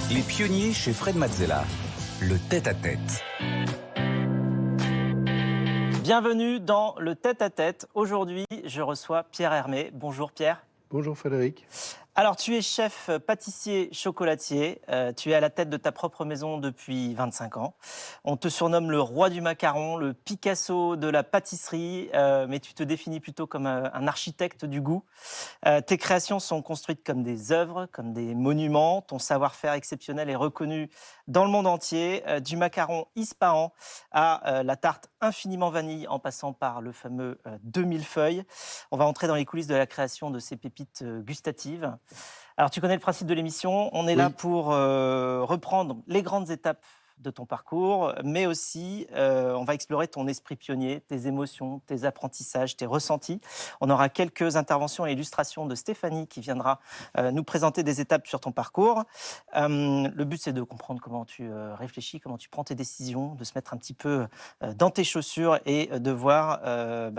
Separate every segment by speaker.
Speaker 1: Les pionniers chez Fred Mazzella. Le tête-à-tête.
Speaker 2: Bienvenue dans le tête-à-tête. Aujourd'hui, je reçois Pierre Hermé. Bonjour Pierre.
Speaker 3: Bonjour Frédéric.
Speaker 2: Alors, tu es chef pâtissier chocolatier. Tu es à la tête de ta propre maison depuis 25 ans. On te surnomme le roi du macaron, le Picasso de la pâtisserie, mais tu te définis plutôt comme un architecte du goût. Tes créations sont construites comme des œuvres, comme des monuments. Ton savoir-faire exceptionnel est reconnu dans le monde entier, du macaron Ispahan à la tarte infiniment vanille, en passant par le fameux 2000 feuilles. On va entrer dans les coulisses de la création de ces pépites gustatives. Alors, tu connais le principe de l'émission. On est là pour reprendre les grandes étapes de ton parcours, mais aussi on va explorer ton esprit pionnier, tes émotions, tes apprentissages, tes ressentis. On aura quelques interventions et illustrations de Stéphanie qui viendra nous présenter des étapes sur ton parcours. Le but, c'est de comprendre comment tu réfléchis, comment tu prends tes décisions, de se mettre un petit peu dans tes chaussures et de voir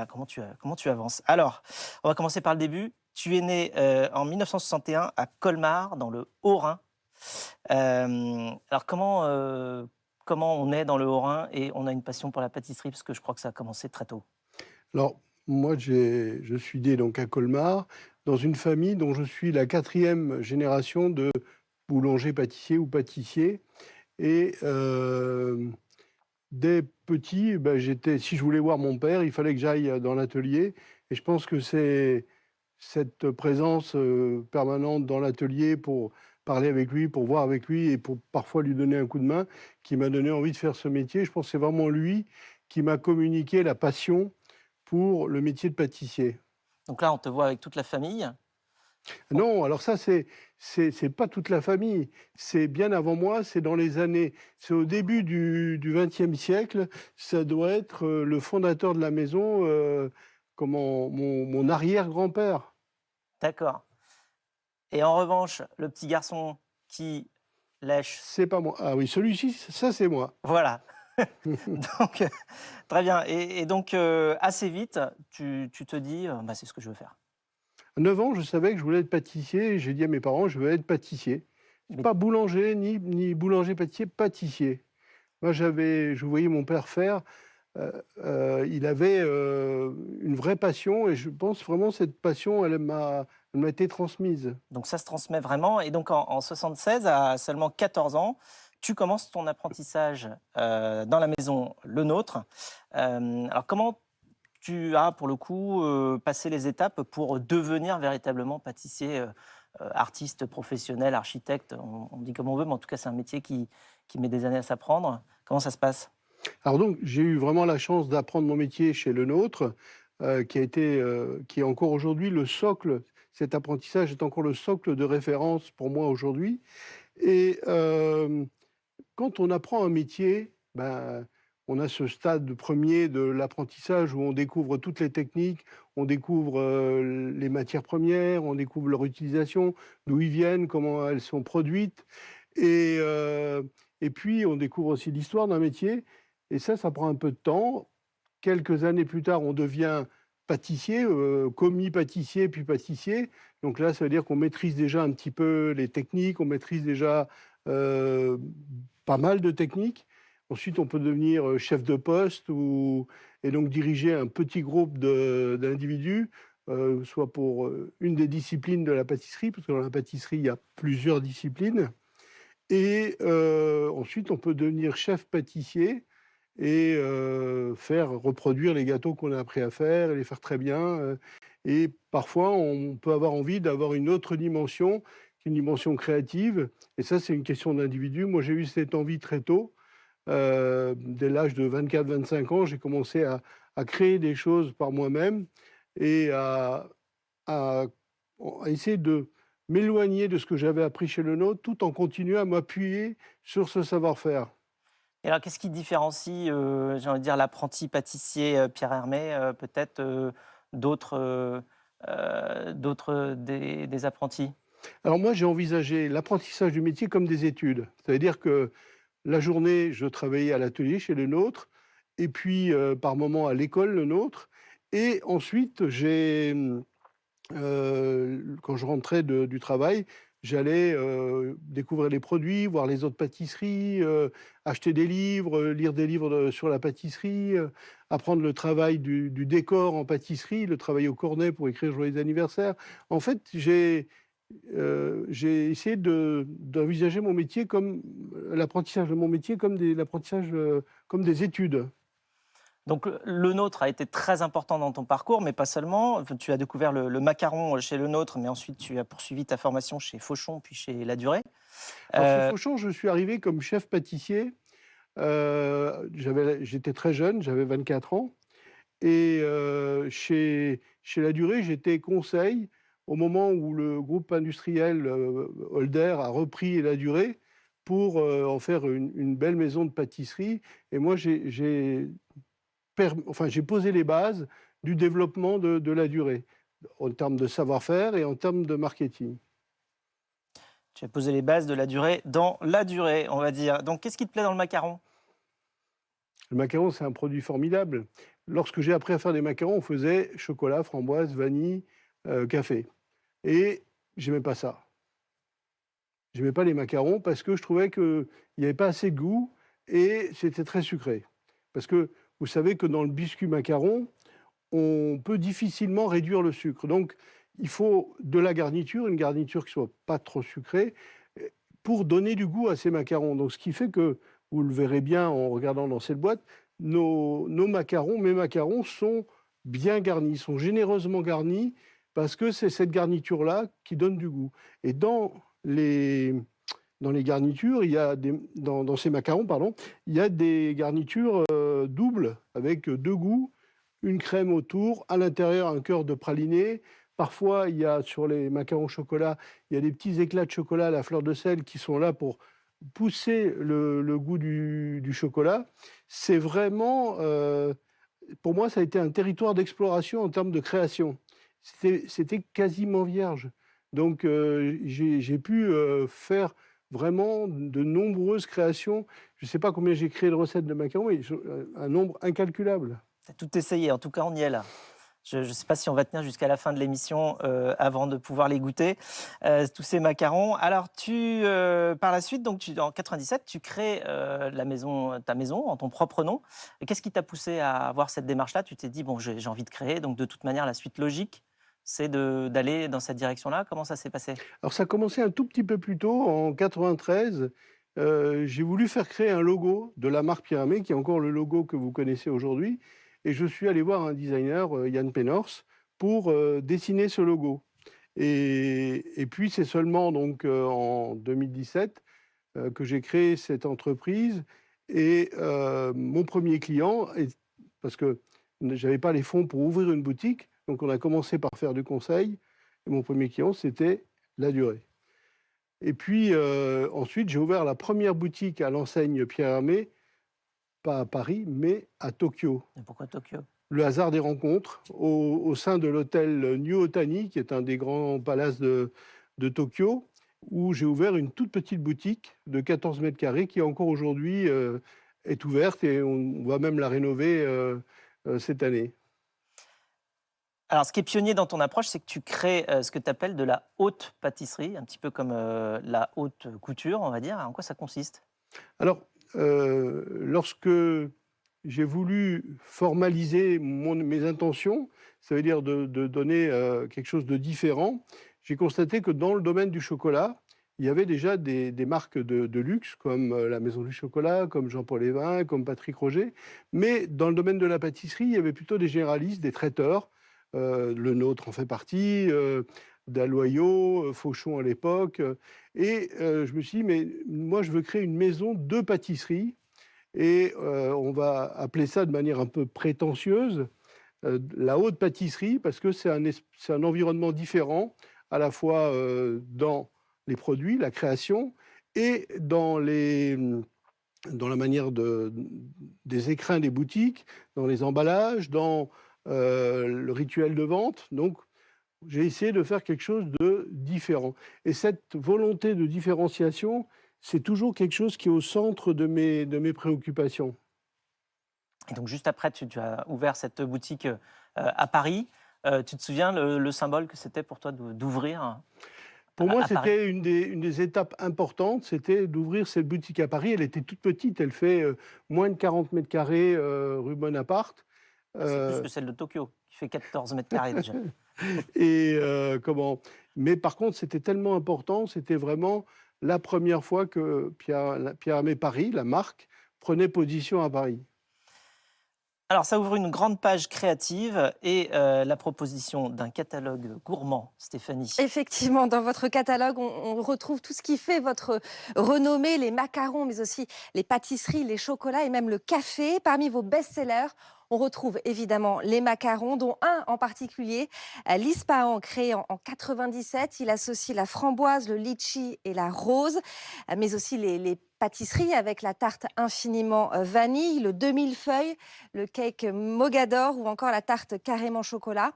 Speaker 2: comment tu avances. Alors, on va commencer par le début. Tu es né en 1961 à Colmar, dans le Haut-Rhin. Alors comment on est dans le Haut-Rhin et on a une passion pour la pâtisserie, parce que je crois que ça a commencé très tôt.
Speaker 3: Alors, moi, je suis né donc à Colmar, dans une famille dont je suis la 4e génération de boulanger-pâtissier ou pâtissier. Et dès petit, si je voulais voir mon père, il fallait que j'aille dans l'atelier. Et je pense que c'est cette présence permanente dans l'atelier pour parler avec lui, pour voir avec lui et pour parfois lui donner un coup de main qui m'a donné envie de faire ce métier. Je pense que c'est vraiment lui qui m'a communiqué la passion pour le métier de pâtissier.
Speaker 2: Donc là, on te voit avec toute la famille.
Speaker 3: Non, alors ça, c'est pas toute la famille. C'est bien avant moi, c'est dans les années... C'est au début du XXe siècle. Ça doit être le fondateur de la maison, mon arrière-grand-père.
Speaker 2: D'accord. Et en revanche, le petit garçon qui lèche...
Speaker 3: C'est pas moi. Ah oui, celui-ci, ça c'est moi.
Speaker 2: Voilà. Donc, très bien. Et donc, assez vite, tu te dis, c'est ce que je veux faire.
Speaker 3: À 9 ans, je savais que je voulais être pâtissier. Et j'ai dit à mes parents, je veux être pâtissier. Pas boulanger, ni boulanger-pâtissier, pâtissier. Moi, je voyais mon père faire. Il avait une vraie passion et je pense vraiment cette passion, elle m'a été transmise.
Speaker 2: Donc ça se transmet vraiment. Et donc en 76, à seulement 14 ans, tu commences ton apprentissage dans la maison Le Nôtre. Alors comment tu as, pour le coup, passé les étapes pour devenir véritablement pâtissier, artiste professionnel, architecte, on dit comme on veut, mais en tout cas c'est un métier qui met des années à s'apprendre. Comment ça se passe ?
Speaker 3: Alors donc, j'ai eu vraiment la chance d'apprendre mon métier chez Le Nôtre, qui est encore aujourd'hui le socle. Cet apprentissage est encore le socle de référence pour moi aujourd'hui. Et quand on apprend un métier, on a ce stade premier de l'apprentissage où on découvre toutes les techniques, on découvre les matières premières, on découvre leur utilisation, d'où ils viennent, comment elles sont produites. Et puis, on découvre aussi l'histoire d'un métier. Et ça prend un peu de temps. Quelques années plus tard, on devient pâtissier, commis pâtissier, puis pâtissier. Donc là, ça veut dire qu'on maîtrise déjà un petit peu les techniques, on maîtrise déjà pas mal de techniques. Ensuite, on peut devenir chef de poste et donc diriger un petit groupe d'individus, soit pour une des disciplines de la pâtisserie, parce que dans la pâtisserie, il y a plusieurs disciplines. Et ensuite, on peut devenir chef pâtissier et faire reproduire les gâteaux qu'on a appris à faire et les faire très bien. Et parfois, on peut avoir envie d'avoir une autre dimension, une dimension créative. Et ça, c'est une question d'individu. Moi, j'ai eu cette envie très tôt. Dès l'âge de 24-25 ans, j'ai commencé à créer des choses par moi-même et à essayer de m'éloigner de ce que j'avais appris chez Le Nôtre, tout en continuant à m'appuyer sur ce savoir-faire.
Speaker 2: Et alors, qu'est-ce qui différencie, j'ai envie de dire, l'apprenti pâtissier Pierre Hermé, peut-être d'autres des apprentis ?
Speaker 3: Alors moi, j'ai envisagé l'apprentissage du métier comme des études. Ça veut dire que la journée, je travaillais à l'atelier chez Le Nôtre, et puis par moment à l'école Le Nôtre. Et ensuite, quand je rentrais du travail, J'allais découvrir les produits, voir les autres pâtisseries, acheter des livres, lire des livres sur la pâtisserie, apprendre le travail du décor en pâtisserie, le travail au cornet pour écrire joyeux anniversaire. En fait, j'ai essayé d'envisager mon métier comme l'apprentissage de mon métier comme l'apprentissage comme des études.
Speaker 2: Donc le nôtre a été très important dans ton parcours, mais pas seulement. Enfin, tu as découvert le macaron chez le nôtre, mais ensuite tu as poursuivi ta formation chez Fauchon, puis chez Ladurée.
Speaker 3: Alors chez
Speaker 2: Euh,
Speaker 3: Fauchon, je suis arrivé comme chef pâtissier. J'étais très jeune, j'avais 24 ans. Et chez Ladurée, j'étais conseil au moment où le groupe industriel Holder a repris Ladurée pour en faire une belle maison de pâtisserie. Et moi, j'ai posé les bases du développement de Ladurée, en termes de savoir-faire et en termes de marketing.
Speaker 2: Tu as posé les bases de la durée dans la durée, on va dire. Donc qu'est-ce qui te plaît dans le macaron?
Speaker 3: Le macaron, c'est un produit formidable. Lorsque j'ai appris à faire des macarons, on faisait chocolat, framboise, vanille, café. Et j'aimais pas ça. J'aimais pas les macarons parce que je trouvais qu'il n'y avait pas assez de goût et c'était très sucré. Parce que vous savez que dans le biscuit macaron, on peut difficilement réduire le sucre. Donc, il faut de la garniture, une garniture qui soit pas trop sucrée, pour donner du goût à ces macarons. Donc, ce qui fait que, vous le verrez bien en regardant dans cette boîte, nos macarons, mes macarons sont bien garnis, sont généreusement garnis, parce que c'est cette garniture-là qui donne du goût. Et les, dans les garnitures, dans ces macarons, pardon, il y a des garnitures doubles, avec deux goûts, une crème autour, à l'intérieur un cœur de praliné. Parfois, il y a sur les macarons au chocolat, il y a des petits éclats de chocolat à la fleur de sel qui sont là pour pousser le goût du chocolat. C'est vraiment, pour moi, ça a été un territoire d'exploration en termes de création. C'était quasiment vierge. Donc, j'ai pu faire vraiment de nombreuses créations. Je ne sais pas combien j'ai créé de recettes de macarons, mais un nombre incalculable.
Speaker 2: Tu as tout essayé, en tout cas on y est là. Je ne sais pas si on va tenir jusqu'à la fin de l'émission avant de pouvoir les goûter, tous ces macarons. Alors, par la suite, donc, en 97, tu crées ta maison en ton propre nom. Et qu'est-ce qui t'a poussé à avoir cette démarche-là? Tu t'es dit, bon, j'ai envie de créer, donc de toute manière, la suite logique, c'est d'aller dans cette direction-là. Comment ça s'est passé?
Speaker 3: Alors ça a commencé un tout petit peu plus tôt, en 93. J'ai voulu faire créer un logo de la marque Pierre Hermé, qui est encore le logo que vous connaissez aujourd'hui. Et je suis allé voir un designer, Yann Penors, pour dessiner ce logo. Et puis c'est seulement donc en 2017 que j'ai créé cette entreprise. Et mon premier client, parce que je n'avais pas les fonds pour ouvrir une boutique, donc on a commencé par faire du conseil. Et mon premier client, c'était Ladurée. Et puis ensuite, j'ai ouvert la première boutique à l'enseigne Pierre Hermé, pas à Paris, mais à Tokyo.
Speaker 2: Et pourquoi Tokyo?
Speaker 3: Le hasard des rencontres, au sein de l'hôtel New Otani, qui est un des grands palaces de Tokyo, où j'ai ouvert une toute petite boutique de 14 mètres carrés qui encore aujourd'hui est ouverte et on va même la rénover cette année.
Speaker 2: Alors, ce qui est pionnier dans ton approche, c'est que tu crées ce que tu appelles de la haute pâtisserie, un petit peu comme la haute couture, on va dire. En quoi ça consiste?
Speaker 3: Alors, lorsque j'ai voulu formaliser mes intentions, ça veut dire de donner quelque chose de différent, j'ai constaté que dans le domaine du chocolat, il y avait déjà des marques de luxe comme la Maison du Chocolat, comme Jean-Paul Evin, comme Patrick Roger. Mais dans le domaine de la pâtisserie, il y avait plutôt des généralistes, des traiteurs. Le nôtre en fait partie, Dalloyau, Fauchon à l'époque. Et je me suis dit, mais moi, je veux créer une maison de pâtisserie. Et on va appeler ça de manière un peu prétentieuse la haute pâtisserie, parce que c'est un environnement différent, à la fois dans les produits, la création, et dans la manière des écrins des boutiques, dans les emballages, dans le rituel de vente. Donc, j'ai essayé de faire quelque chose de différent. Et cette volonté de différenciation, c'est toujours quelque chose qui est au centre de mes préoccupations.
Speaker 2: Et donc, juste après, tu as ouvert cette boutique à Paris. Tu te souviens le symbole que c'était pour toi d'ouvrir?
Speaker 3: Pour moi,
Speaker 2: à Paris?
Speaker 3: c'était une des étapes importantes, c'était d'ouvrir cette boutique à Paris. Elle était toute petite, elle fait moins de 40 mètres carrés rue Bonaparte.
Speaker 2: Ah, c'est plus
Speaker 3: Euh,
Speaker 2: que celle de Tokyo, qui fait 14 mètres carrés déjà.
Speaker 3: et comment Mais par contre, c'était tellement important, c'était vraiment la première fois que Pierre Hermé Paris, la marque, prenait position à Paris.
Speaker 2: Alors, ça ouvre une grande page créative et la proposition d'un catalogue gourmand, Stéphanie.
Speaker 4: Effectivement, dans votre catalogue, on retrouve tout ce qui fait votre renommée, les macarons, mais aussi les pâtisseries, les chocolats et même le café. Parmi vos best-sellers, on retrouve évidemment les macarons, dont un en particulier, l'Ispahan, créé en 97. Il associe la framboise, le litchi et la rose, mais aussi les pâtisseries avec la tarte infiniment vanille, le demi-feuille, le cake mogador ou encore la tarte carrément chocolat.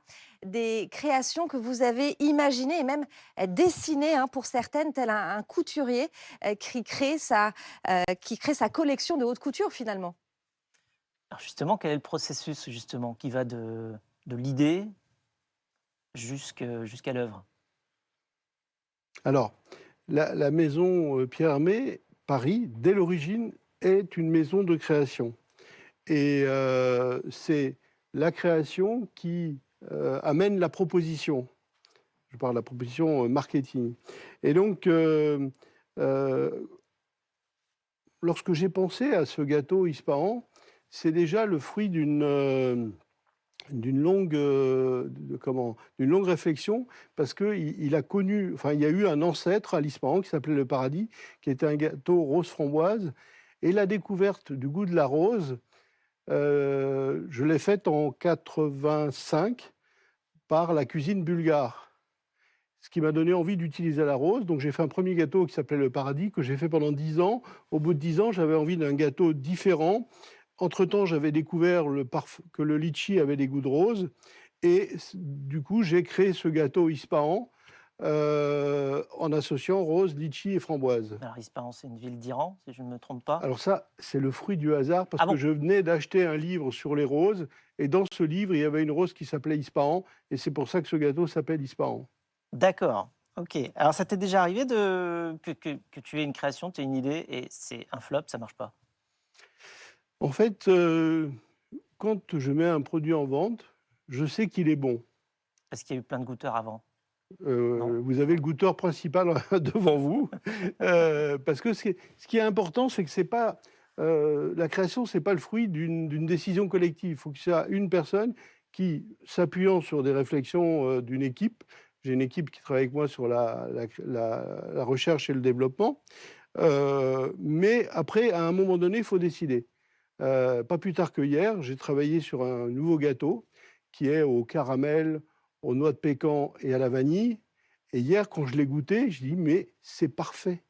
Speaker 4: Des créations que vous avez imaginées et même dessinées pour certaines, tel un couturier qui crée sa collection de haute couture finalement.
Speaker 2: Alors justement, quel est le processus justement qui va de l'idée jusqu'à l'œuvre?
Speaker 3: Alors, la maison Pierre Hermé, Paris, dès l'origine, est une maison de création. Et c'est la création qui amène la proposition. Je parle de la proposition marketing. Et donc, lorsque j'ai pensé à ce gâteau Ispahan, c'est déjà le fruit d'une longue, d'une longue réflexion, parce qu'il a connu, enfin, il y a eu un ancêtre à l'Ispahan qui s'appelait le Paradis, qui était un gâteau rose framboise. Et la découverte du goût de la rose, je l'ai faite en 85 par la cuisine bulgare. Ce qui m'a donné envie d'utiliser la rose. Donc j'ai fait un premier gâteau qui s'appelait le Paradis, que j'ai fait pendant 10 ans. Au bout de 10 ans, j'avais envie d'un gâteau différent. Entre-temps, j'avais découvert que le litchi avait des goûts de rose. Et du coup, j'ai créé ce gâteau Ispahan en associant rose, litchi et framboise.
Speaker 2: Alors Ispahan, c'est une ville d'Iran, si je ne me trompe pas.
Speaker 3: Alors ça, c'est le fruit du hasard, parce
Speaker 2: Ah bon?
Speaker 3: que je venais d'acheter un livre sur les roses. Et dans ce livre, il y avait une rose qui s'appelait Ispahan. Et c'est pour ça que ce gâteau s'appelle Ispahan.
Speaker 2: D'accord, ok. Alors ça t'est déjà arrivé que tu aies une création, tu aies une idée et c'est un flop, ça marche pas?
Speaker 3: En fait, quand je mets un produit en vente, je sais qu'il est bon.
Speaker 2: Parce qu'il y a eu plein de goûteurs avant. Non?
Speaker 3: Vous avez le goûteur principal devant vous. Parce que ce qui est important, c'est que c'est pas, la création, c'est pas le fruit d'une décision collective. Il faut que ce soit une personne qui, s'appuyant sur des réflexions d'une équipe, j'ai une équipe qui travaille avec moi sur la recherche et le développement, mais après, à un moment donné, il faut décider. Pas plus tard que hier, j'ai travaillé sur un nouveau gâteau qui est au caramel, aux noix de pécan et à la vanille. Et hier, quand je l'ai goûté, je dis mais c'est parfait.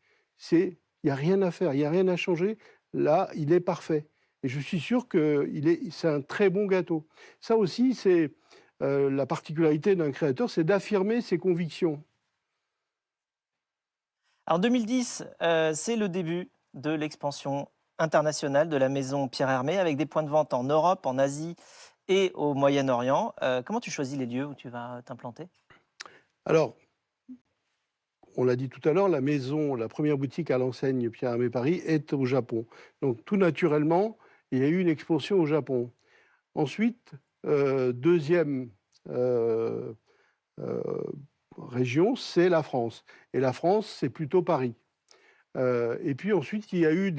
Speaker 3: Il n'y a rien à faire, il n'y a rien à changer. Là, il est parfait. Et je suis sûr que c'est un très bon gâteau. Ça aussi, c'est la particularité d'un créateur, c'est d'affirmer ses convictions.
Speaker 2: Alors 2010, c'est le début de l'expansion internationale de la maison Pierre Hermé avec des points de vente en Europe, en Asie et au Moyen-Orient. Comment tu choisis les lieux où tu vas t'implanter?
Speaker 3: Alors, on l'a dit tout à l'heure, la première boutique à l'enseigne Pierre Hermé Paris est au Japon. Donc tout naturellement, il y a eu une expansion au Japon. Ensuite, deuxième euh, euh, région, c'est la France. Et la France, c'est plutôt Paris. Et puis ensuite, il y a eu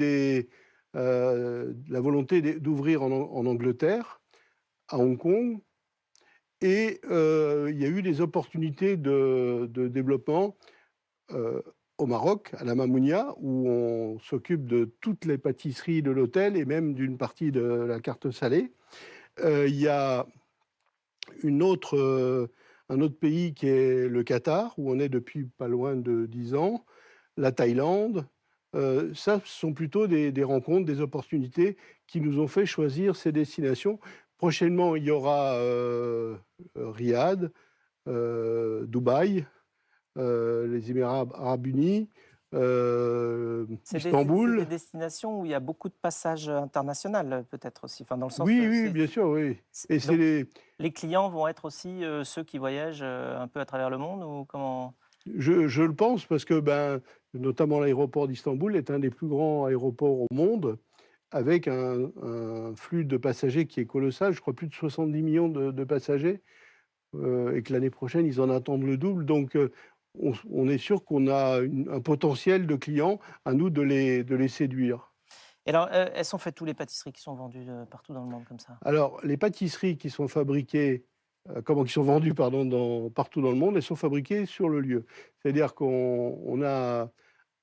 Speaker 3: la volonté d'ouvrir en Angleterre, à Hong Kong, et il y a eu des opportunités de développement au Maroc, à la Mamounia, où on s'occupe de toutes les pâtisseries de l'hôtel et même d'une partie de la carte salée. Il y a un autre pays qui est le Qatar, où on est depuis pas loin de 10 ans, la Thaïlande. Ça, ce sont plutôt des rencontres, des opportunités qui nous ont fait choisir ces destinations. Prochainement, il y aura Riyad, Dubaï, les Émirats arabes unis,
Speaker 2: C'est
Speaker 3: Istanbul.
Speaker 2: des destinations où il y a beaucoup de passages internationaux peut-être aussi. Enfin, dans le sens,
Speaker 3: Oui, oui, bien sûr, oui. Et
Speaker 2: donc, les clients vont être aussi ceux qui voyagent un peu à travers le monde ou comment?
Speaker 3: Je le pense parce que, notamment l'aéroport d'Istanbul est un des plus grands aéroports au monde, avec un flux de passagers qui est colossal. Je crois plus de 70 millions de passagers, et que l'année prochaine, ils en attendent le double. Donc, on est sûr qu'on a un potentiel de clients, à nous de les séduire.
Speaker 2: Et alors, elles sont faites où les pâtisseries qui sont vendues partout dans le monde comme ça?
Speaker 3: Alors, les pâtisseries qui sont fabriquées, qui sont vendues, pardon, partout dans le monde, elles sont fabriquées sur le lieu. C'est-à-dire qu'on a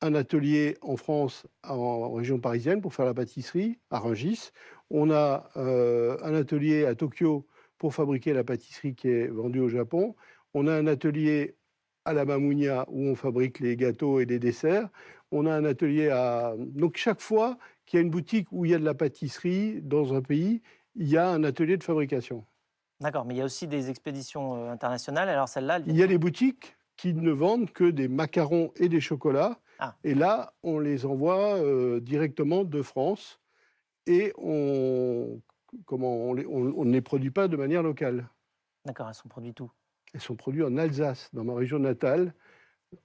Speaker 3: un atelier en France, en région parisienne, pour faire la pâtisserie, à Rungis. On a un atelier à Tokyo pour fabriquer la pâtisserie qui est vendue au Japon. On a un atelier à la Mamounia où on fabrique les gâteaux et les desserts. On a un atelier à... Donc chaque fois qu'il y a une boutique où il y a de la pâtisserie dans un pays, il y a un atelier de fabrication.
Speaker 2: D'accord, mais il y a aussi des expéditions internationales. Alors celle-là,
Speaker 3: Il y a des boutiques qui ne vendent que des macarons et des chocolats.
Speaker 2: Ah.
Speaker 3: Et là, on les envoie directement de France et on ne les produit pas de manière locale.
Speaker 2: D'accord, elles sont produites où?
Speaker 3: Elles sont produites en Alsace, dans ma région natale,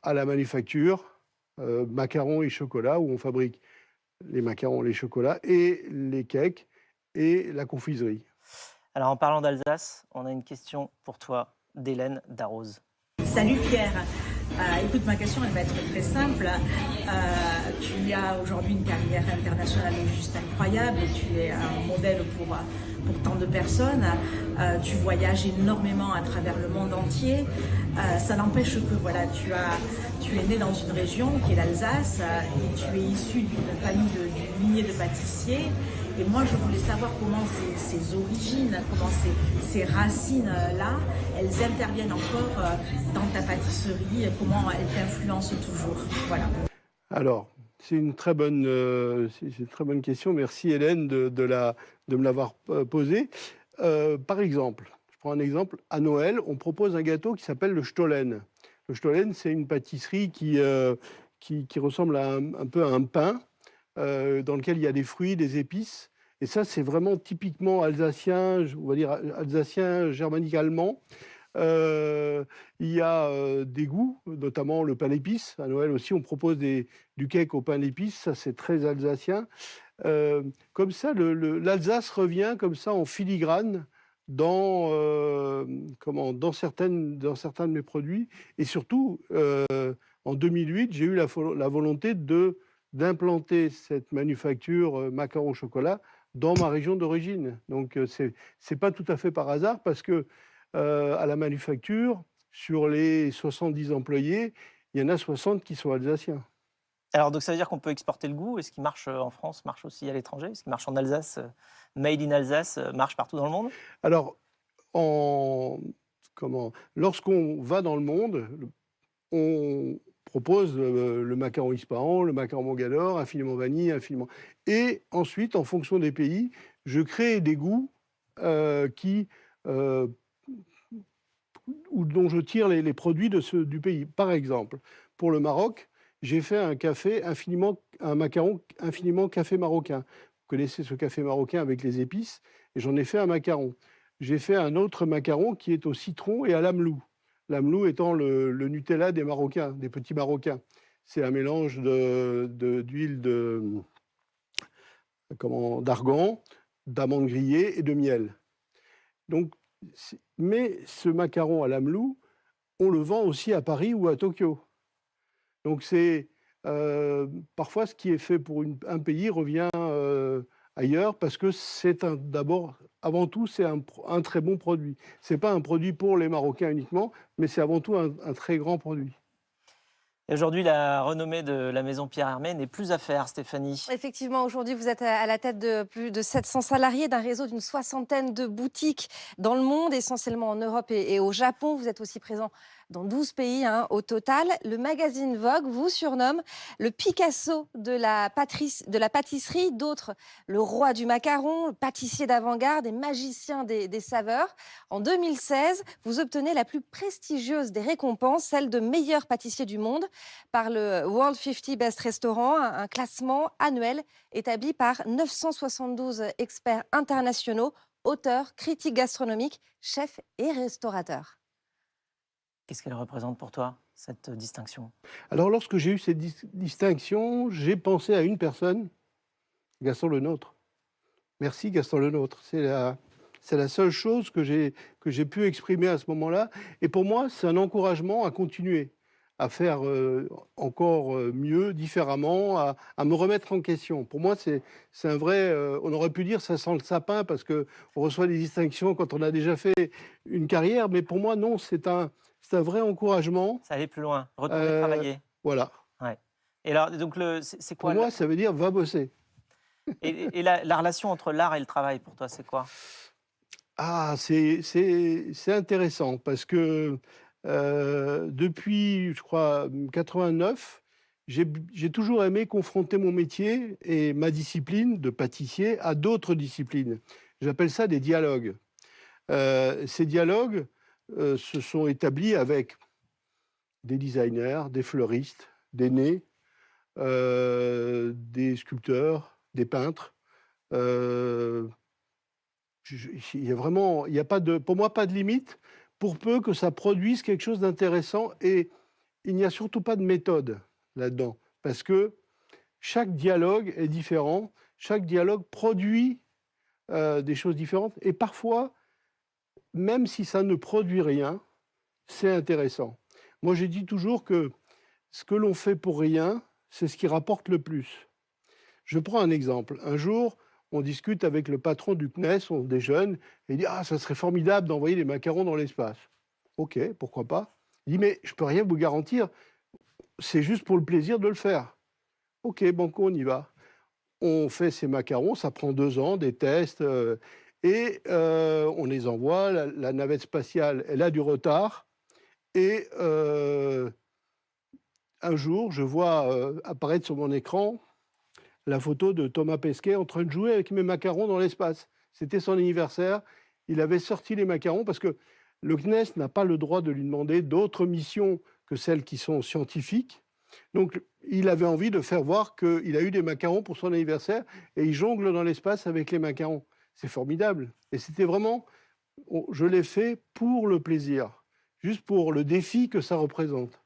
Speaker 3: à la manufacture, macarons et chocolats, où on fabrique les macarons, les chocolats et les cakes et la confiserie.
Speaker 2: Alors en parlant d'Alsace, on a une question pour toi d'Hélène Darroze.
Speaker 5: Salut Pierre. Écoute, ma question elle va être très simple. Tu as aujourd'hui une carrière internationale juste incroyable. Tu es un modèle pour tant de personnes. Tu voyages énormément à travers le monde entier. Ça n'empêche que voilà, tu es né dans une région qui est l'Alsace et tu es issu d'une famille d'une lignée de pâtissiers. Et moi, je voulais savoir comment ces origines, comment ces racines-là, elles interviennent encore dans ta pâtisserie, comment elles t'influencent toujours. Voilà.
Speaker 3: Alors, c'est une très bonne question. Merci Hélène de me l'avoir posée. Par exemple, je prends un exemple. À Noël, on propose un gâteau qui s'appelle le Stollen. Le Stollen, c'est une pâtisserie qui ressemble un peu à un pain, dans lequel il y a des fruits, des épices. Et ça, c'est vraiment typiquement alsacien, on va dire alsacien, germanique, allemand. Il y a des goûts, notamment le pain d'épices. À Noël aussi, on propose du cake au pain d'épices. Ça, c'est très alsacien. Comme ça, l'Alsace revient comme ça en filigrane dans certains de mes produits. Et surtout, en 2008, j'ai eu la volonté d'implanter cette manufacture macaron chocolat dans ma région d'origine. Donc, c'est pas tout à fait par hasard parce que à la manufacture, sur les 70 employés, il y en a 60 qui sont alsaciens.
Speaker 2: Alors donc ça veut dire qu'on peut exporter le goût, et ce qui marche en France marche aussi à l'étranger, ce qui marche en Alsace, made in Alsace, marche partout dans le monde?
Speaker 3: Alors, lorsqu'on va dans le monde, on propose le macaron Ispahan, le macaron Mogador, infiniment vanille, infiniment... Et ensuite, en fonction des pays, je crée des goûts dont je tire les produits du pays. Par exemple, pour le Maroc, j'ai fait un macaron infiniment café marocain. Vous connaissez ce café marocain avec les épices, et j'en ai fait un macaron. J'ai fait un autre macaron qui est au citron et à l'amlou. L'amlou étant le Nutella des Marocains, des petits Marocains. C'est un mélange d'huile d'argan, d'amandes grillées et de miel. Donc, mais ce macaron à l'amlou, on le vend aussi à Paris ou à Tokyo. Donc c'est parfois ce qui est fait pour un pays revient ailleurs parce que c'est avant tout, c'est un très bon produit. C'est pas un produit pour les Marocains uniquement, mais c'est avant tout un très grand produit.
Speaker 2: Et aujourd'hui, la renommée de la maison Pierre Hermé n'est plus à faire, Stéphanie.
Speaker 4: Effectivement, aujourd'hui, vous êtes à la tête de plus de 700 salariés, d'un réseau d'une 60aine de boutiques dans le monde, essentiellement en Europe et au Japon. Vous êtes aussi présent dans 12 pays au total. Le magazine Vogue vous surnomme le Picasso de la pâtisserie, d'autres le roi du macaron, le pâtissier d'avant-garde et magicien des saveurs. En 2016, vous obtenez la plus prestigieuse des récompenses, celle de meilleur pâtissier du monde, par le World 50 Best Restaurant, un classement annuel établi par 972 experts internationaux, auteurs, critiques gastronomiques, chefs et restaurateurs.
Speaker 2: Qu'est-ce qu'elle représente pour toi? cette distinction?
Speaker 3: Alors, lorsque j'ai eu cette distinction, j'ai pensé à une personne, Gaston Lenôtre. Merci Gaston Lenôtre. C'est la seule chose que j'ai pu exprimer à ce moment-là. Et pour moi, c'est un encouragement à continuer, à faire encore mieux, différemment, à me remettre en question. Pour moi, c'est un vrai... on aurait pu dire ça sent le sapin parce qu'on reçoit des distinctions quand on a déjà fait une carrière. Mais pour moi, non, c'est un vrai encouragement.
Speaker 2: Ça allait plus loin, retourner travailler.
Speaker 3: Voilà.
Speaker 2: Ouais. Et alors, donc, c'est quoi
Speaker 3: Pour moi, ça veut dire va bosser.
Speaker 2: Et la relation entre l'art et le travail, pour toi, c'est quoi?
Speaker 3: Ah, c'est intéressant parce que depuis, je crois, 89, j'ai toujours aimé confronter mon métier et ma discipline de pâtissier à d'autres disciplines. J'appelle ça des dialogues. Ces dialogues se sont établis avec des designers, des fleuristes, des nés, des sculpteurs, des peintres. Il y a vraiment, il y a pas de, pour moi, pas de limite, pour peu que ça produise quelque chose d'intéressant. Et il n'y a surtout pas de méthode là-dedans, parce que chaque dialogue est différent, chaque dialogue produit des choses différentes. Et parfois, même si ça ne produit rien, c'est intéressant. Moi, j'ai dit toujours que ce que l'on fait pour rien, c'est ce qui rapporte le plus. Je prends un exemple. Un jour, on discute avec le patron du CNES, on déjeune, et il dit « Ah, ça serait formidable d'envoyer des macarons dans l'espace. » Ok, pourquoi pas. Il dit « Mais je ne peux rien vous garantir, c'est juste pour le plaisir de le faire. » Ok, banco, on y va. On fait ces macarons, ça prend 2 ans, des tests, et on les envoie. La navette spatiale, elle a du retard. Et un jour, je vois apparaître sur mon écran la photo de Thomas Pesquet en train de jouer avec mes macarons dans l'espace. C'était son anniversaire. Il avait sorti les macarons parce que le CNES n'a pas le droit de lui demander d'autres missions que celles qui sont scientifiques. Donc, il avait envie de faire voir qu'il a eu des macarons pour son anniversaire et il jongle dans l'espace avec les macarons. C'est formidable. Et c'était vraiment... Je l'ai fait pour le plaisir, juste pour le défi que ça représente.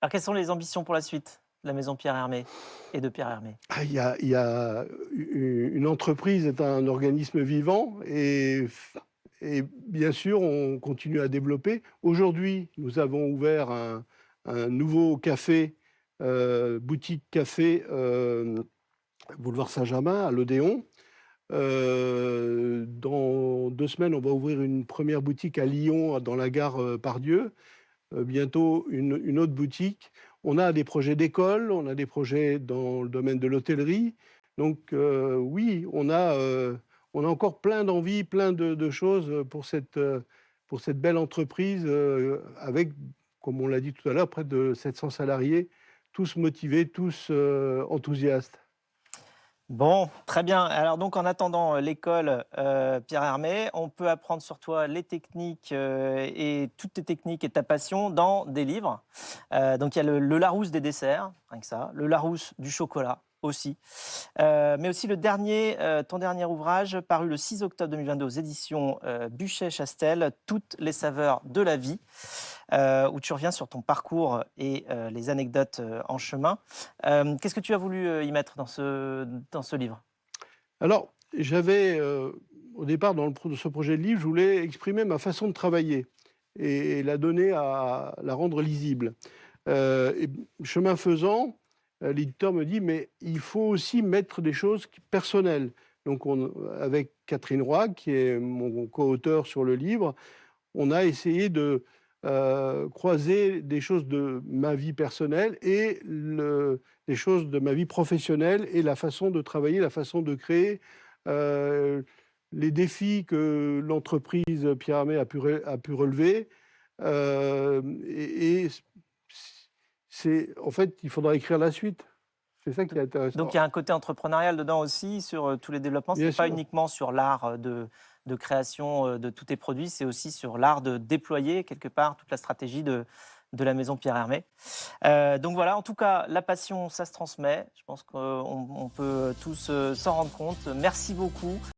Speaker 2: Alors, quelles sont les ambitions pour la suite de la maison Pierre Hermé et de Pierre Hermé?
Speaker 3: Il y a une entreprise est un organisme vivant et bien sûr, on continue à développer. Aujourd'hui, nous avons ouvert un nouveau café, boutique café, boulevard Saint-Germain, à l'Odéon. Dans 2 semaines, on va ouvrir une première boutique à Lyon, dans la gare Pardieu. Bientôt, une autre boutique. On a des projets d'école, on a des projets dans le domaine de l'hôtellerie. Donc oui, on a encore plein d'envies, plein de choses pour cette belle entreprise avec, comme on l'a dit tout à l'heure, près de 700 salariés, tous motivés, tous enthousiastes.
Speaker 2: Bon, très bien. Alors donc, en attendant l'école Pierre Hermé, on peut apprendre sur toi les techniques et toutes tes techniques et ta passion dans des livres. Donc, il y a le Larousse des desserts, rien que ça, le Larousse du chocolat aussi, mais aussi ton dernier ouvrage paru le 6 octobre 2022 aux éditions Buchet-Chastel, Toutes les saveurs de la vie, où tu reviens sur ton parcours et les anecdotes en chemin. Qu'est-ce que tu as voulu y mettre dans ce livre?
Speaker 3: Alors, j'avais, au départ, dans ce projet de livre, je voulais exprimer ma façon de travailler et la donner la rendre lisible. Et chemin faisant, l'éditeur me dit, mais il faut aussi mettre des choses personnelles. Donc, avec Catherine Roy, qui est mon co-auteur sur le livre, on a essayé de croiser des choses de ma vie personnelle et des choses de ma vie professionnelle et la façon de travailler, la façon de créer, les défis que l'entreprise Pierre Hermé a pu relever. En fait, il faudra écrire la suite. C'est ça qui est intéressant.
Speaker 2: Donc, il y a un côté entrepreneurial dedans aussi, sur tous les développements. Ce n'est pas uniquement sur l'art de création de tous tes produits, c'est aussi sur l'art de déployer, quelque part, toute la stratégie de la maison Pierre Hermé. Donc voilà, en tout cas, la passion, ça se transmet. Je pense qu'on peut tous s'en rendre compte. Merci beaucoup.